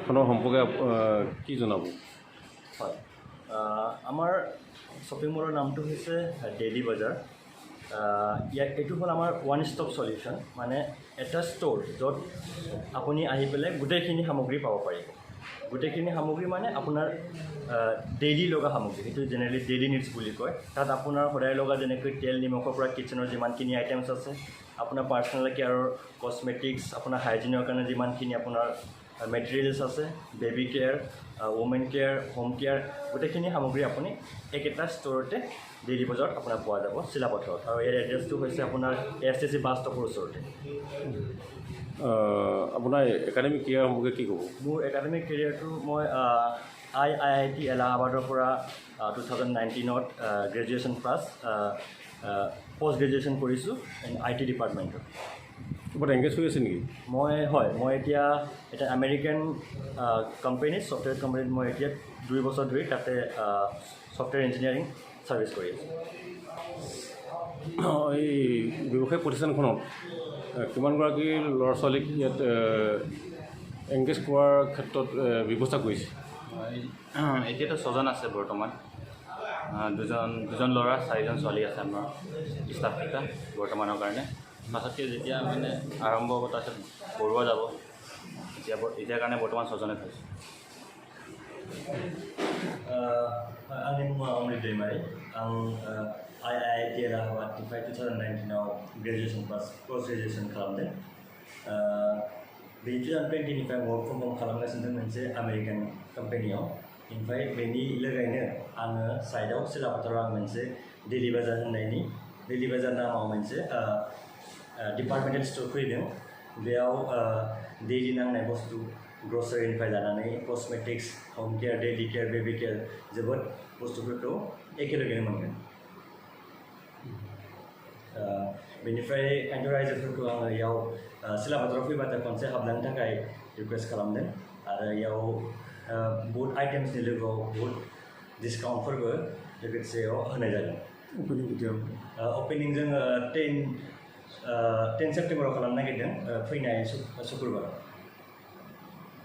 এইখনৰ সম্পৰ্কে কি জনাব? হয়, আমাৰ শ্বপিং মলৰ নামটো হৈছে ডেইলি বজাৰ। এইটো হ'ল আমাৰ ওৱান ষ্টপ চলিউশ্যন, মানে এটা ষ্ট'ৰ য'ত আপুনি আহি পেলাই গোটেইখিনি সামগ্ৰী পাব পাৰিব। গোটেইখিনি সামগ্ৰী মানে আপোনাৰ ডেইলি লগা সামগ্ৰী, সেইটো জেনেৰেলি ডেইলি নিডছ বুলি কয়। তাত আপোনাৰ সদায় লগা যেনেকৈ তেল নিমখৰ পৰা কিটচেনৰ যিমানখিনি আইটেমছ আছে, আপোনাৰ পাৰ্চনেল কেয়াৰৰ কছমেটিক্স, আপোনাৰ হাইজিনৰ কাৰণে যিমানখিনি আপোনাৰ মেটেৰিয়েলছ আছে, baby care, women care, home care, গোটেইখিনি সামগ্ৰী আপুনি একেটা ষ্ট'ৰতে ডেইলি বজাৰত আপোনাৰ পোৱা যাব চিলাপথাৰত। আৰু ইয়াৰ এড্ৰেছটো হৈছে আপোনাৰ ASTC বাছ ষ্টপৰ ওচৰতে। আপোনাৰ একাডেমিক কেৰিয়াৰ সম্পৰ্কে কি ক'ব? মোৰ একাডেমিক কেৰিয়াৰটো মই IIT এলাহাবাদৰ পৰা 2019ত গ্ৰেজুৱেশ্যন পাছ, পষ্ট গ্ৰেজুৱেশ্যন কৰিছোঁ IT ডিপাৰ্টমেণ্টত। ক'ৰবাত এংগেজ হৈ আছে নেকি? মই এতিয়া এটা আমেৰিকান কোম্পানীত, ছফ্টৱেৰ কোম্পানীত মই এতিয়া 2 বছৰ ধৰি তাতে ছফ্টৱেৰ ইঞ্জিনিয়াৰিং ছাৰ্ভিচ কৰি আছোঁ। এই ব্যৱসায়িক প্ৰতিষ্ঠানখনত কিমানগৰাকী ল'ৰা ছোৱালীক ইয়াত এংগেজ কৰাৰ ক্ষেত্ৰত ব্যৱস্থা কৰিছে? এতিয়াতো 6জন আছে বৰ্তমান, দুজন ল'ৰা 4জন ছোৱালী আছে আমাৰ ষ্টাফকেইটা বৰ্তমানৰ কাৰণে। পাছতকৈ যেতিয়া মানে আৰম্ভ হ'ব তাৰপিছত বঢ়োৱা যাব। এতিয়াৰ কাৰণে বৰ্তমান 6জনে থৈছোঁ। Ang Amrit Demari, ang IIT Allahabad 2019 graduation pass, post graduation खालामदों. बेनि 2025 work from home खालामगासिनो मोनसे आमेरिकान कम्पानियाव। ओमफ्राय बेनि लोगोयैनो आङो साइडआव सिलापथाराव आं मोनसे डेइलि बाजार होननायनि डेइलि बाजार नामाव मोनसे डिपार्टमेन्टेल स्टोर खुलिदों। बेयाव डेइलि नांनाय बुस्थु ग्रसारिनिफ्राय लानानै cosmetics, home care, daily care, baby care जोबोद बुस्थुफोरखौ एखेलगेनो मोनगोन। बेनिफ्राय खायनो रायजोफोरखौ आङो इयाव सिलापथाराव फैबाथाय खनसे हाबलांनो थाखाय रिकुवेस्ट खालामदों। आरो इयाव बहुत आइटेम्सनि लोगोआव बहुत डिसकाउन्टफोरबो लोगोसेयाव होनाय जादों। ओपनिं जोङो 10 सेप्टेम्बराव खालामनो नागिरदों, फैनाय शुक्रबाराव।